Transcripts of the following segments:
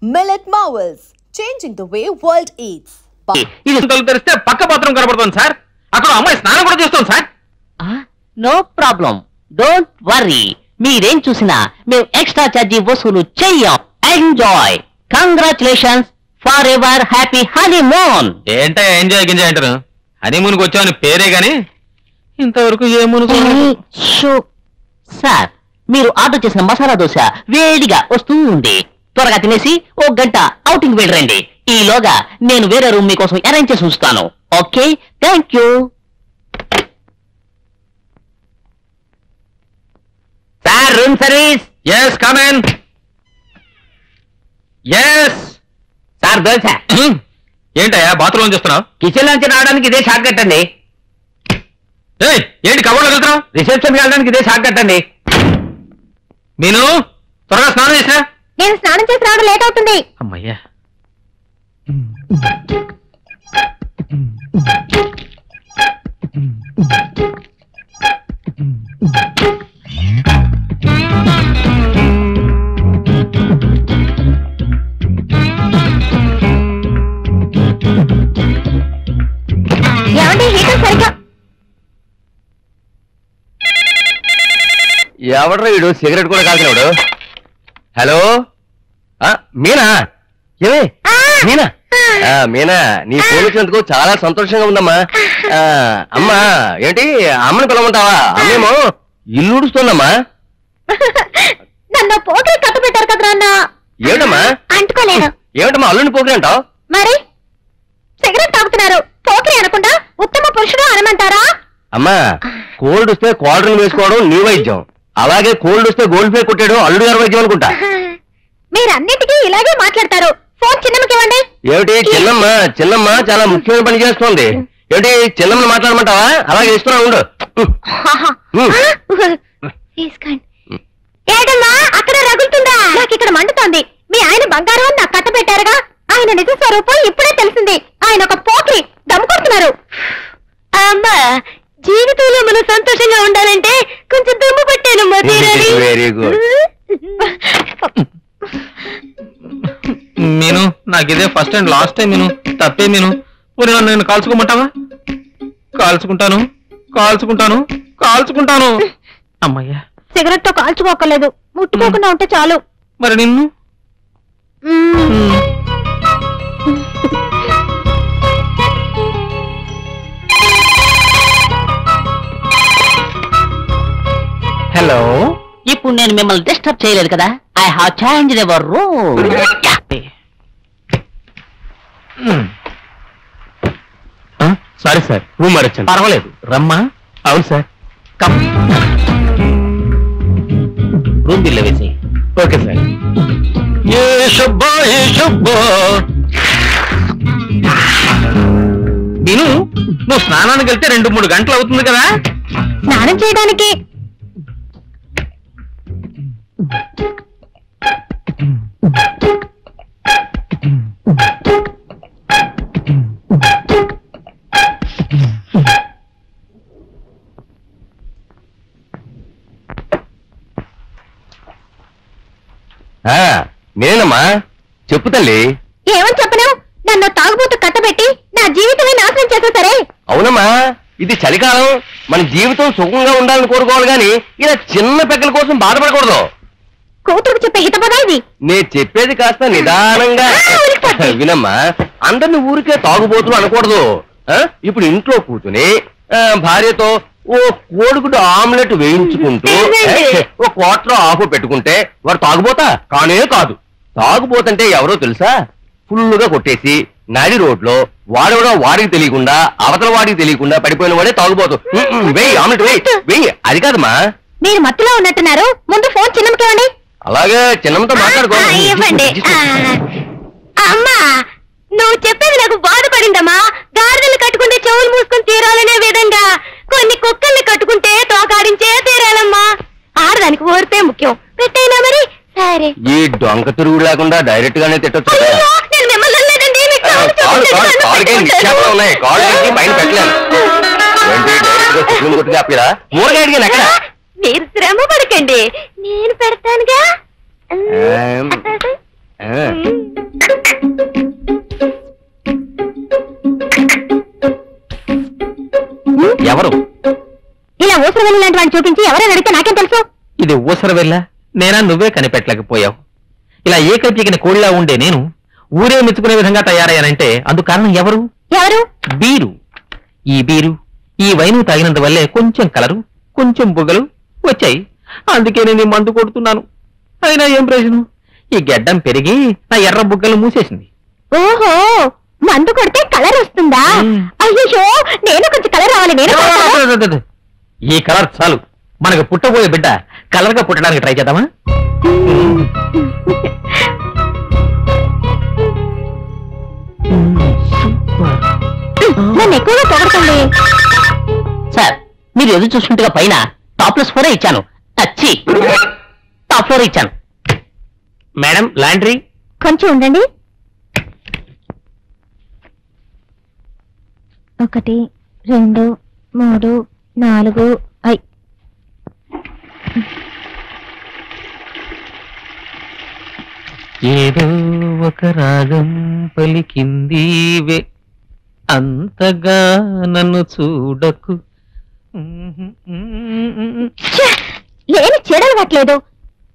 Millet Marvels, changing the way world eats. ఇది తెరిస్తే పక్క బాత్రూమ్ కనబడుతుంది సార్. అక్కడ అమ్మాయి స్నానం కూడా చేస్తుంది sir. No problem, don't worry. మీరేం చూసినా మేము ఎక్స్ట్రా ఛార్జీ వసూలు చెయ్యం. Enjoy. Congratulations forever happy honeymoon హనీమూన్. ఏంటో ఎంజాయ్ గింజాయ్ అంటారు. హనీమూన్ కి వచ్చామని పేరే గాని ఇంతవరకు ఏ మునుగు. సార్, మీరు ఆర్డర్ చేసిన మసాలా దోశ వేడిగా వస్తూ ఉంది. త్వరగా తినేసి ఓ గంట అవుటింగ్ వెళ్ళరండి. ఈలోగా నేను వేరే రూమ్ మీకోసం అరేంజ్ చేసి ఉంచుతాను. Okay, thank you. Sir, room service. Yes, come in. Yes sir, dosa. ఏంటయ్యా బాత్రూమ్ చూస్తున్నావు? కిచెన్ నుంచి రావడానికి ఇదే షార్ట్ కట్ అండి. ఏంటి కబోర్డ్లోకి వెళ్తున్నావు? రిసెప్షన్ వెళ్ళడానికి ఇదే షార్ట్ కట్ అండి. మీను త్వరగా స్నానం చేసినా. నేను స్నానం చేసి రావడం లేట్ అవుతుంది. అమ్మయ్యా. ఏమండి, హీటర్ సరిగ్గా. ఎవడ్రా వీడు సిగరెట్ కూడా కాల్చినవాడు? హలో, మీనా? ఏమే మీనా? మీనా, నీ ఫోన్ వచ్చినందుకు చాలా సంతోషంగా ఉందమ్మా. అమ్మా, ఏంటి అమ్మని పిలవమంటావా? అమ్మేమో ఇల్లు ఉడుస్తుందమ్మా. నన్ను పోటీ కట్టు పెట్టారు కదరా అన్న. ఏమిటమ్మా అంటుకోలేను. ఏమిటమ్మా అల్లుని పోకిరి అంటావు? మరి సిగరెట్ తాగుతున్నారు, పోకిరి అనకుండా ఉత్తమ పురుషుడు అనమంటారా? అమ్మా, కోల్డ్ వస్తే క్వార్టర్ని వేసుకోవడం నీ వైద్యం, అలాగే కోల్డ్ వస్తే గోల్డ్ పే కొట్టాడు అల్లుడు గారి వైద్యం అనుకుంటా. మీరన్నిటికీ ఇలాగే మాట్లాడతారు. ఫోన్ చిన్నమ్మకి ఇవ్వండి. ఏమిటి చిన్నమ్మ? చిన్నమ్మ చాలా ముఖ్యమైన పని చేస్తోంది. ఏమిటి చిన్నమ్మని మాట్లాడమంటావా? అలాగే ఇస్తున్నా ఉండు. ఏడమ్మా, అక్కడ రగులుతుందా? నాకు ఇక్కడ మండుతోంది. మీ ఆయన బంగారం అని నాకు కట్ట పెట్టారుగా. ఆయన నిజ స్వరూపం ఇప్పుడే తెలిసింది. ఆయన ఒక పోకిరి, దమ్ము కొడుతున్నారు. అమ్మా, జీవితంలో మనం సంతోషంగా ఉండాలంటే కొంచెం దమ్ము పట్టానమ్మా. Very good. మీను, నాకు ఇదే ఫస్ట్ అండ్ లాస్ట్ టైం. మీను తప్పే. మీను నేను కాల్చుకోమంటావా? కాల్చుకుంటాను, కాల్చుకుంటాను, కాల్చుకుంటాను. అమ్మయ్యా, సిగరెట్ తో కాల్చుకోకలేదు, ముట్టుకోకుండా ఉంటే చాలు. మరి నిన్ను? హలో, ఇప్పుడు నేను మిమ్మల్ని డిస్టర్బ్ చేయలేదు కదా? I have changed your room. Sorry sir, room మారొచ్చాను. పర్వాలేదు, రమ్మా. అవును సార్, కమ్. రూమ్ బిల్ వేసి. Okay sir. ఏ షబ్బా, ఏ షబ్బా. నేను నువ్వు స్నానానికి వెళ్తే 2-3 గంటలు అవుతుంది కదా? స్నానం చేయడానికి నేనమ్మా, చెప్పు తల్లి. ఏమని చెప్పను? నన్ను తాగుబోతు కట్టబెట్టి నా జీవితమే నాశనం చేసా సరే. అవునమ్మా, ఇది చలికాలం, మన జీవితం సుఖంగా ఉండాలని కోరుకోవాలి గాని ఇలా చిన్న పెక్కల కోసం బాధపడకూడదు. కూతురుకు చెప్పే హితపదా ఇది? నేను చెప్పేది కాస్త నిదానంగా వినమ్మా. అందరిని ఊరికే తాగుబోతులు అనకూడదు. ఇప్పుడు ఇంట్లో కూర్చుని భార్యతో ఓ కోడిగుడ్డు ఆమ్లెట్ వేయించుకుంటూ ఓ క్వార్టర్ ఆఫ్ పెట్టుకుంటే వాడు తాగుబోతా కానే కాదు. తాగుబోతంటే ఎవరో తెలుసా? ఫుల్లుగా కొట్టేసి నడి రోడ్లో వాడెవడో వాడికి తెలియకుండా అవతల వాడికి తెలియకుండా పడిపోయిన వాడే తాగుబోతు. వెయ్యి ఆమ్లెట్, వెయ్యి. అది కాదమ్మా. మీరు మత్తులో ఉన్నట్టున్నారు. ముందు ఫోన్ చిన్నమ్మకి ఇవ్వండి. అలాగే చిన్నమ్మతో మాట్లాడుకో. ఇవ్వండి. అమ్మా, నువ్వు చెప్పేది నాకు బాధపడిందమ్మా. గాడిదలు కట్టుకుంటే చెవులు మూసుకొని తీరాలనే విధంగా కొన్ని కుక్కల్ని కట్టుకుంటే తోకాడించే తీరాలమ్మా. ఆడదానికి ఓర్పే ముఖ్యం. పెట్టైనా మరి సరే. ఈ డొంక తిరుగుడు లేకుండా డైరెక్ట్ గానే తిట్టొచ్చు. నేను మిమ్మల్ని అనలేదండి. మీరు శ్రమ పడకండి, నేను పెడతానుగా. ఊసరవెల్లి లాంటి వాడిని చూపించి ఎవరైనా అడిగితే నాకేం తెలుసు? ఇది ఊసర వెళ్ళా నేనా నువ్వే కనిపెట్టలేకపోయావు. ఇలా ఏకైకిన కోడిలా ఉండే నేను ఊరే మెచ్చుకునే విధంగా తయారయ్యానంటే అందుకు కారణం ఎవరు? బీరు. ఈ బీరు ఈ వైను తాగినందువల్లే కొంచెం కలరు కొంచెం బుగ్గలు వచ్చాయి. అందుకే నేను మందు కొడుతున్నాను. అయినా ఏం ప్రయోజనం? ఈ గెడ్డం పెరిగి నా ఎర్ర బుగ్గలు మూసేసింది. ఓహో, మందు కొడితే కలర్ వస్తుందా? అయ్యో, నేను కొంచెం కలర్ రావాలి. ఈ కలర్ చాలు. మనకు పుట్టబోయే బిడ్డ కలర్ గా పుట్టడానికి ట్రై చేద్దామా? నన్ను ఎక్కువగా పొగడకండి సార్. మీరు ఎదురు చూసినట్టుగా పైన టాప్లెస్ 4 ఇచ్చాను. అచ్చి టాప్ ఫ్లోర్ ఇచ్చాను. మేడం లాండ్రీ కొంచెం ఉండండి. 1 2 3 4 5. ఏదో ఒక రాగం పలికింది అంతగా నన్ను చూడకు. ఏమి చెడలవట్లేదు.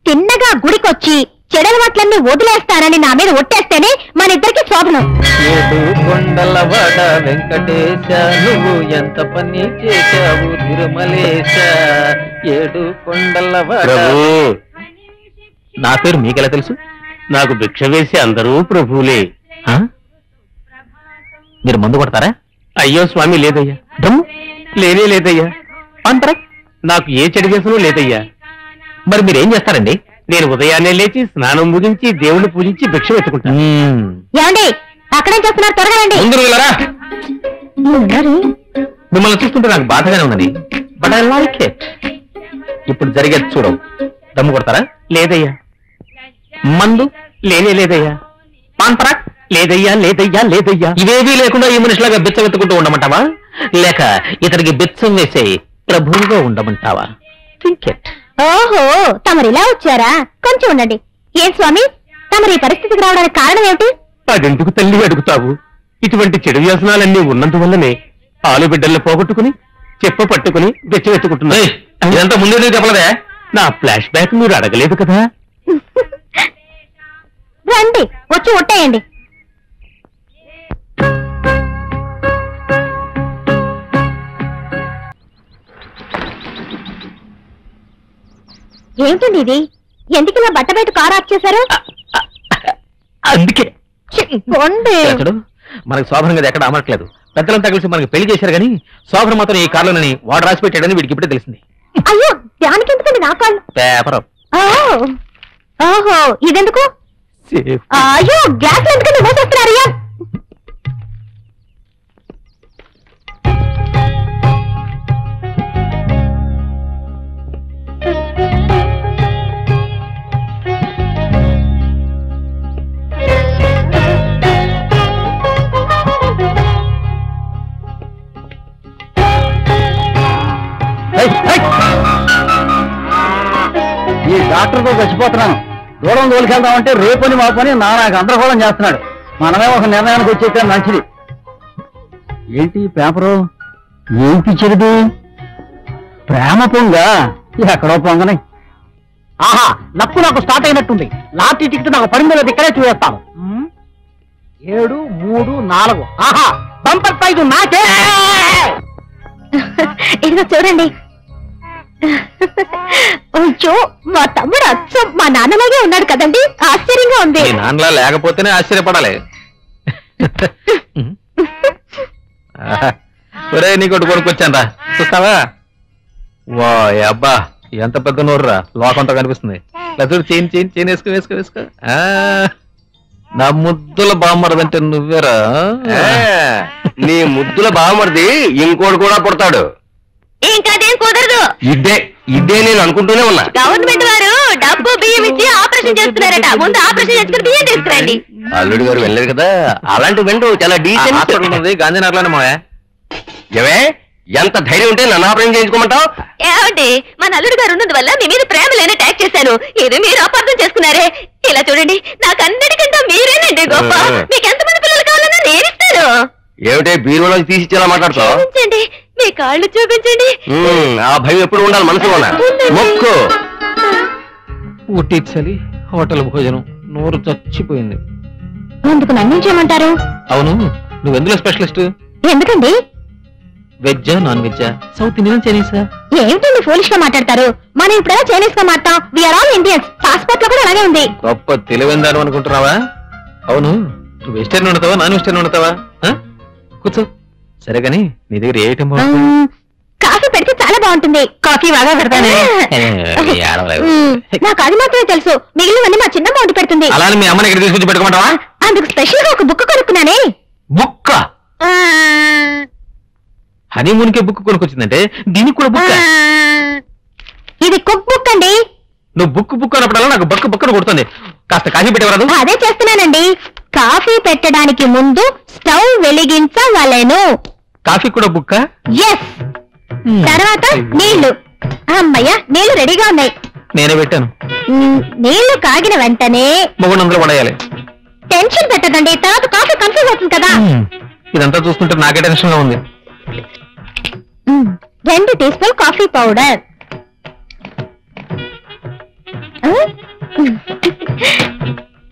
తిన్నగా గుడికొచ్చి చెడలవట్లన్నీ వదిలేస్తానని నా మీద ఒట్టేస్తేనే మన ఇద్దరికి శోభనం. ఏడు కొండలవాడ వెంకటేశ నువ్వు ఎంత పని చేశావు తిరుమలేశ. ఏడు కొండలవాడ. నా పేరు మీకెలా తెలుసు? నాకు భిక్ష వేసి అందరూ ప్రభువులే. మీరు మందు కొడతారా? అయ్యో స్వామి, లేదయ్యా. దమ్ము లేనే లేదయ్యా. అంతరా నాకు ఏ చెడు వ్యసనం లేదయ్యా. మరి మీరేం చేస్తారండి? నేను ఉదయాన్నే లేచి స్నానం ముగించి దేవుణ్ణి పూజించి భిక్ష వెతుకుంటాను. ఏమండి, అక్కడేం చేస్తున్నారు? త్వరగా రండి. ముందు వెళ్ళరా. మిమ్మల్ని చూస్తుంటే నాకు బాధగానే ఉన్నది. But I like it. ఇప్పుడు జరిగేది చూడవు. దమ్ము కొడతారా? లేదయ్యా. మందు? లేనే లేదయ్యా. పాంపరా? లేదయ్యా లేదయ్యా లేదయ్యా. ఇవేవీ లేకుండా ఈ మనిషిలాగా బిచ్చ వెతుకుంటూ ఉండమంటావా, లేక ఇతనికి బిచ్చం వేసే ప్రభువుగా ఉండమంటావా? Think it. ఓహో, తమరిలా వచ్చారా? కొంచెం ఉండండి. ఏం స్వామి, తమరి పరిస్థితికి రావడానికి కారణం ఏమిటి? అదెందుకు తల్లి అడుగుతావు? ఇటువంటి చెడు వ్యసనాలన్నీ ఉన్నందువల్లనే ఆలుబిడ్డల్ని పోగొట్టుకుని చెప్ప పట్టుకుని భిక్ష వెతుకుంటున్నా. ఇదంతా ముందే చెప్పలేదే? నా ఫ్లాష్ బ్యాక్ మీరు అడగలేదు కదా. రండి, వచ్చి ఒట్టేయండి. ఏమిటండి ఇది? ఎందుకు ఇలా బట్ట బయట కారు ఆఫ్ చేశారు? అందుకే కొండి. మనకు శోభనం కదా ఎక్కడ అమరట్లేదు. పెద్దలంతా కలిసి మనకి పెళ్లి చేశారు కానీ శోభనం మాత్రం ఈ కారులోనని వాడు రాసి పెట్టాడని వీడికి ఇప్పుడే తెలిసింది. అయ్యో, దానికి ఎందుకండి నా కాళ్ళు? పేపర్. ఓహో, ఇదెందుకు? అయ్యో, గ్లాస్ ఎందుకండి మోసేస్తున్నారు? ఈ డాక్టర్తో చచ్చిపోతున్నాను. దూరం తోలికెళ్దామంటే రేపని మాపని నాకు గందరగోళం చేస్తున్నాడు. మనమే ఒక నిర్ణయానికి వచ్చేస్తే మంచిది. ఏంటి పేపరు? ఏంటి చెరుదు? ప్రేమ పొంగ? ఎక్కడో పొంగని. ఆహా, నప్పు నాకు స్టార్ట్ అయినట్టుంది. లాటరీ టికెట్ నాకు పడిందో ఇక్కడే చూస్తాను. 7 3 4. ఆహా, బంపర్ ప్రైజ్ నాకే. ఇదిగో చూడండి. అయ్యో, మా తమ్ముడు అచ్చం మా నాన్నలాగే ఉన్నాడు కదండి. ఆశ్చర్యంగా ఉంది. మీ నాన్నలా లేకపోతేనే ఆశ్చర్యపడాలి. ఒరే నీకోటి కొనుక్కొచ్చాను రా, చూస్తావా? వా అబ్బా, ఎంత పెద్ద నోరురా, లోకంతో కనిపిస్తుంది. చూడు, చైన్ వేసుకో. నా ముద్దుల బామ్మరదంటే నువ్వేరా? నీ ముద్దుల బావమరిది ఇంకోటి కూడా పుడతాడు. ఇంకదేం కుదరదు. ఇదే నేను అనుకుంటూనే ఉన్నా. గవర్నమెంట్ వారు డబ్బు బియ్యం ఇచ్చి ఆపరేషన్ చేస్తున్నారట. ముందు ఆపరేషన్ చేసుకుని బియ్యం తీసుకురండి. అల్లుడి గారు వెళ్ళలేదు కదా, అలాంటి వెండు చాలా డీసెంట్ ఉన్నది గాంధీనగర్లోనే మావే. ఏవే, ఎంత ధైర్యం ఉంటే నన్ను ఆపరేషన్ చేయించుకోమంటావు? ఏమండి, మన అల్లుడు గారు ఉన్నందు వల్ల మీ మీద ప్రేమ లేని ట్యాక్ చేశాను. ఇది మీరు అపార్థం చేసుకున్నారే. ఇలా చూడండి, నాకు అన్నిటికంటే మీరేనండి గొప్ప. మీకు ఎంతమంది పిల్లలు కావాలన్నా నేనిస్తాను. ఏమిటే బీరువాలోకి తీసి ఇలా మాట్లాడతావు? క్షమించండి, మీ మీ కాళ్ళు చూపించండి. ఆ భయం ఎప్పుడు ఉండాలి మనసులోనా? మొక్కు. ఊటీ చలి, హోటల్ భోజనం, నోరు చచ్చిపోయింది. అందుకు నన్ను చేయమంటారు? అవును, నువ్వెందులో స్పెషలిస్ట్? ఎందుకండి? వెజ్జా, నాన్ వెజ్జా, సౌత్ ఇండియన్, చైనీసా? ఏమిటండి ఫోలిష్ గా మాట్లాడతారు? మనం ఇప్పుడు చైనీస్ గా మాట్లాడతాం. We are all Indians. పాస్పోర్ట్ లో కూడా అలాగే ఉంది. గొప్ప తెలివిందాను అనుకుంటున్నావా? అవును, నువ్వు వెజిటేరియన్ వండుతావా, నాన్ వెజిటేరియన్ వండుతావా? కూర్చో. సరే గాని నీ దగ్గర ఏ ఐటమ్ కాఫీ పెడితే చాలా బాగుంటుంది. కాఫీ బాగా పెడతాను. నాకు అది మాత్రమే తెలుసు, మిగిలినవన్నీ మా చిన్నమ్మ వండి పెడుతుంది. అలానే మీ అమ్మని ఇక్కడ తీసుకొచ్చి పెట్టుకుంటావా? అందుకు స్పెషల్ గా ఒక బుక్ కొనుక్కున్నానే. బుక్క? హనీమూన్ కే బుక్ కొనుక్కొచ్చిందంటే దీనికి కూడా బుక్క? ఇది కుక్ బుక్ అండి. నువ్వు బుక్ అన్నప్పుడల్లా నాకు బుక్ బుక్కను కొడుతుంది. కాస్త కాఫీ పెట్టవరాదు? అదే చేస్తున్నానండి. కాఫీ పెట్టడానికి ముందు స్టవ్ వెలిగించవలెను. కాఫీ కూడా బుక్క? ఎస్. తర్వాత నీళ్లు. అమ్మయ్య, నీళ్లు రెడీగా ఉన్నాయి. నేనే పెట్టాను. నీళ్లు కాగిన వెంటనే మొగుడు పడేయాలి. టెన్షన్ పెట్టదండి, తర్వాత కాఫీ కన్ఫ్యూజ్ అవుతుంది కదా. ఇదంతా చూస్తుంటే నాకే టెన్షన్ గా ఉంది. 2 టీ స్పూన్ కాఫీ పౌడర్.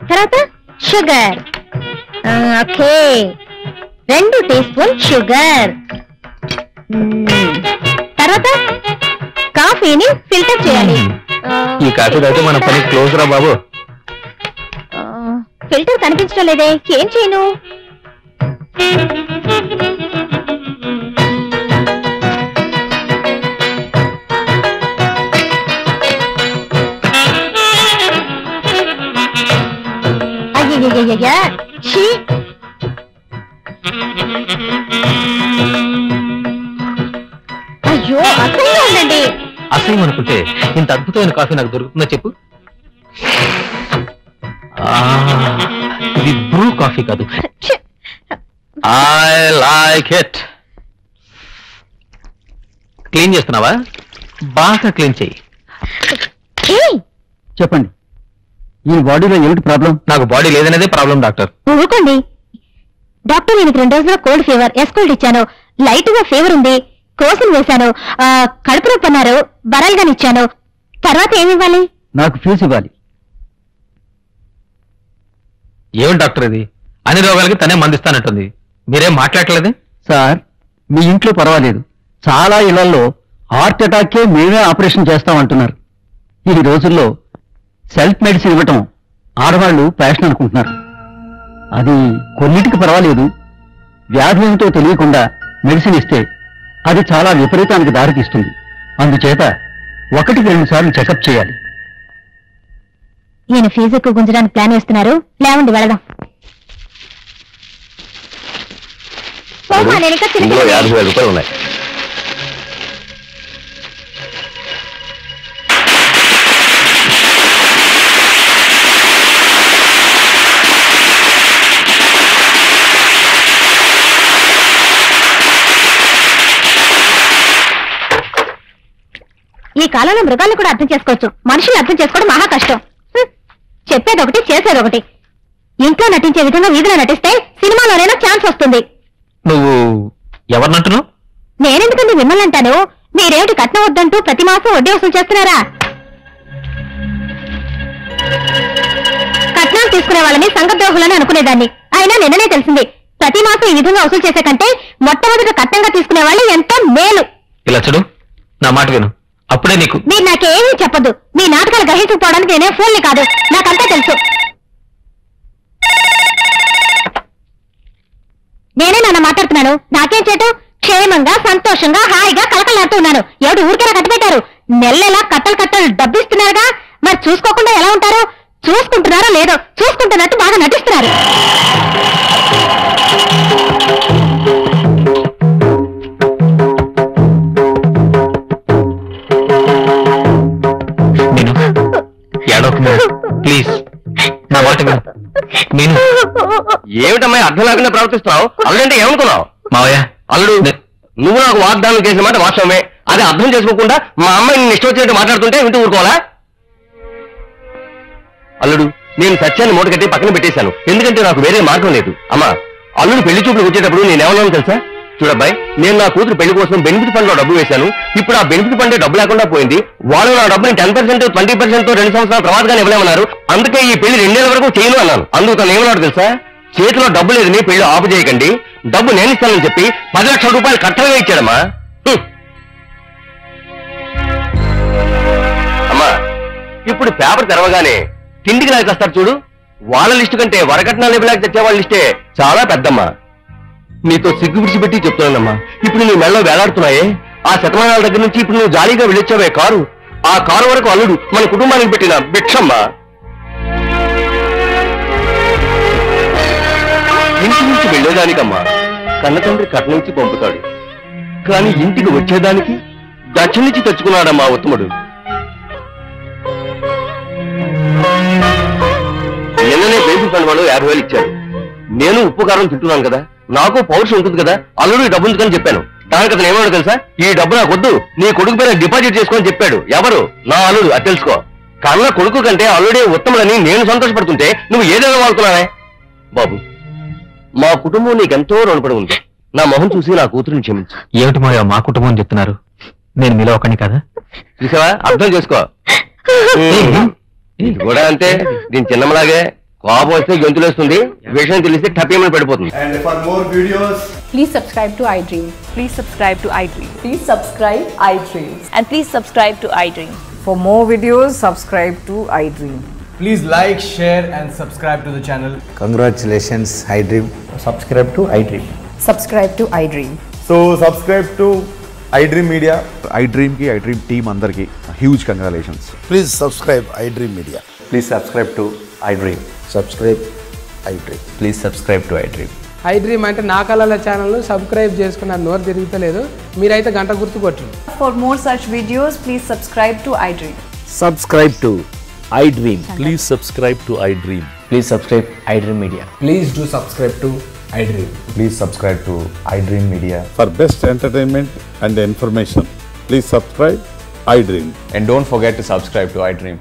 తర్వాత sugar. Okay, 2 teaspoon sugar. తర్వాత కాఫీని ఫిల్టర్ చేయాలి. ఈ కాఫీ తాగితే మన పని క్లోజ్ రా బాబు. ఫిల్టర్ కనిపించడం లేదే, ఏం చేయను? అయ్యయ్యయ్యయ్యా, ఛీ! అయ్యో, అసహ్యంగా ఉందండి. అసహ్యం అనుకుంటే ఇంత అద్భుతమైన కాఫీ నాకు దొరుకుతుందో చెప్పు. ఇది బ్రూ కాఫీ కాదు. I like it. క్లీన్ చేస్తున్నావా? బాగా క్లీన్ చెయ్యి. చెప్పండి, ఈ బాడీలో ఏమిటి ప్రాబ్లం? నాకు బాడీ లేదనేదే ప్రాబ్లం డాక్టర్. ఊరుకోండి డాక్టర్, నేను 2 రోజుల్లో కోల్డ్ ఫీవర్, ఎస్కోల్డ్ ఇచ్చాను. లైట్ గా ఫీవర్ ఉంది, కోసులు వేశాను, కడుపు నొప్పి అన్నారు, బరాలుగాని ఇచ్చాను. తర్వాత ఏమివ్వాలి? నాకు ఫీజు ఇవ్వాలి. ఏమిటి డాక్టర్ ఇది? అన్ని రోగాలకి తనే మందిస్తానంటుంది. మీరేం మాట్లాడలేదే? సార్, మీ ఇంట్లో పర్వాలేదు, చాలా ఇళ్లలో హార్ట్ అటాక్కే మేమే ఆపరేషన్ చేస్తామంటున్నారు. ఈ రోజుల్లో సెల్ఫ్ మెడిసిన్ ఇవ్వటం ఆడవాళ్లు ఫ్యాషన్ అనుకుంటున్నారు. అది కొన్నిటికి పర్వాలేదు, వ్యాధి ఏమిటో తెలియకుండా మెడిసిన్ ఇస్తే అది చాలా విపరీతానికి దారితీస్తుంది. అందుచేత 1-2 సార్లు చెకప్ చేయాలి. ఈయన ఫీజు ఎక్కువ గుంజడానికి ప్లాన్ వేస్తున్నారు. లేవండి, వెళదాం. ఇందులో 50,000 రూపాయలు ఉన్నాయి. ఈ కాలంలో మృగాలను కూడా అర్థం చేసుకోవచ్చు, మనుషులు అర్థం చేసుకోవడం మహా కష్టం. చెప్పేదొకటి చేసేదొకటి. ఇంట్లో నటించే విధంగా వీధిలో నటిస్తే సినిమాలోనైనా ఛాన్స్ వస్తుంది. నువ్వు ఎవరినంటున్నావు? నేనెందుకండి మిమ్మల్ని అంటాను? మీరేమిటి కట్నం వద్దంటూ ప్రతి మాసం వడ్డీ వసూలు చేస్తున్నారా? కట్నాలు తీసుకునే వాళ్ళని సంఘద్రోహులని అనుకునేదాన్ని. అయినా నిన్ననే తెలిసింది, ప్రతి మాసం ఈ విధంగా వసూలు చేసే కంటే మొట్టమొదట కట్నంగా తీసుకునే వాళ్ళు ఎంతో మేలు. ఇలా చూడు, నా మాట విను, అప్పుడే నీకు. మీరు నాకేమీ చెప్పద్దు. మీ నాటకాలు గ్రహించుకోవడానికి నేనే ఫోన్ని కాదు, నాకంతా తెలుసు. నేనే నాన్న మాట్లాడుతున్నాను. నాకేం చేటు? క్షేమంగా, సంతోషంగా, హాయిగా కలకలాడుతూ ఉన్నాను. ఎవడు ఊరికేలా కట్టబెట్టారు? నెలలా కట్టలు డబ్బిస్తున్నారుగా, మరి చూసుకోకుండా ఎలా ఉంటారు? చూసుకుంటున్నారో లేదో, చూసుకుంటున్నట్టు బాగా నటిస్తున్నారు. ప్లీజ్ నా మాట విను. నేను ఏమిటమ్మా అర్థం లేకుండా ప్రవర్తిస్తున్నావు? అల్లుడంటే ఏమనుకున్నావు? మావయ్య, అల్లుడు, నువ్వు నాకు వాగ్దానం చేసిన మాట వాస్తవమే. అది అర్థం చేసుకోకుండా మా అమ్మాయి నిన్ను ఇష్టం వచ్చినట్టు మాట్లాడుతుంటే వింటూ ఊరుకోవాలా? అల్లుడు, నేను సత్యాన్ని మూట కట్టి పక్కన పెట్టేశాను, ఎందుకంటే నాకు వేరే మార్గం లేదు. అమ్మా, అల్లుడు పెళ్లి చూపులకు వచ్చేటప్పుడు నేనేమన్నాను తెలుసా? చూడబ్బాయి, నేను నా కూతురు పెళ్లి కోసం బెనిఫిట్ ఫండ్ లో డబ్బు వేశాను. ఇప్పుడు ఆ బెనిఫిట్ ఫండ్ డబ్బు లేకుండా పోయింది. వాళ్ళు నా డబ్బుని 10%, 20% 2 సంవత్సరాల తర్వాతగానే ఇవ్వలేమన్నారు. అందుకే ఈ పెళ్లి 2 నెలల వరకు చేయను అన్నాను. అందుకు తను ఏమన్నాడు తెలుసా? చేతిలో డబ్బు లేదని పెళ్లి ఆపు చేయకండి, డబ్బు నేను ఇస్తానని చెప్పి 10 లక్షల రూపాయలు కట్టమే ఇచ్చాడమ్మా. అమ్మా, ఇప్పుడు పేపర్ తెరవగానే తిండికి నాకు వస్తారు చూడు, వాళ్ళ లిస్టు కంటే వరకట్నాలు ఇవ్వలేక తెచ్చే వాళ్ళ లిస్టే చాలా పెద్దమ్మా. నీతో సిగ్గు విడిచిపెట్టి చెప్తున్నానమ్మా, ఇప్పుడు నీ మెళ్ళలో వేలాడుతున్నాయే ఆ శతమానాల దగ్గర నుంచి ఇప్పుడు నువ్వు జాలీగా వెళ్ళొచ్చావే కారు, ఆ కారు వరకు అల్లుడు మన కుటుంబానికి పెట్టిన భిక్షమ్మా. ఇంటి నుంచి వెళ్ళేదానికమ్మా కన్న తండ్రి కట్నం ఇచ్చి పంపుతాడు, కానీ ఇంటికి వచ్చేదానికి దక్షిణించి తెచ్చుకున్నాడమ్మా ఉత్తముడు. నిన్ననే బేసిక్ ఫండ్ వాళ్ళు 50,000 ఇచ్చారు. నేను ఉప్పు కారం తింటున్నాను కదా, నాకు పౌరుషం ఉంటుంది కదా, అల్లుడు ఈ డబ్బు ఉంచుకొని చెప్పాను. దానికి అతను ఏమన్నాడు తెలుసా? ఈ డబ్బు నాకు వద్దు, నీ కొడుకు పైన డిపాజిట్ చేసుకొని చెప్పాడు. ఎవరు? నా అల్లుడు. అది తెలుసుకో. కన్న కొడుకు కంటే అల్లుడే ఉత్తముడని నేను సంతోషపడుతుంటే నువ్వు ఏదైనా వాడుతున్నావే. బాబు, మా కుటుంబం నీకెంతో రుణపడి ఉంది. నా మొహం చూసి నా కూతురుని క్షమించు. ఏమిటి మా కుటుంబం చెప్తున్నారు? నేను మీలో ఒకని కదా. చూసావా? అర్థం చేసుకో. ఇది కూడా అంతే, దీని చిన్నమ్మలాగే కోపం వస్తే గొంతులేస్తుంది, విషయం తెలిస్తే టపేమని పడిపోతుంది. And for more videos, Please subscribe to iDream. Please subscribe to iDream. Please subscribe iDream. And please subscribe to iDream. For more videos, subscribe to iDream. please like, share and subscribe to the channel. Congratulations, iDream. Subscribe to iDream. Subscribe to iDream. So subscribe to iDream Media. iDream ki iDream team andarki huge congratulations. Please subscribe iDream Media. Please subscribe to iDream. Subscribe iDream. Please subscribe to iDream. iDream అంటే నా కళల channel subscribe చేసుకున్న నోరు తిరుగుతలేదు, మీరైతే గంట గుర్తు కొట్టండి. For more such videos, please subscribe to iDream. Subscribe to iDream. Please subscribe to iDream. Please subscribe iDream Media. Please do subscribe to iDream. Please subscribe to iDream Media. For best entertainment and information, please subscribe iDream. And don't forget to subscribe to iDream.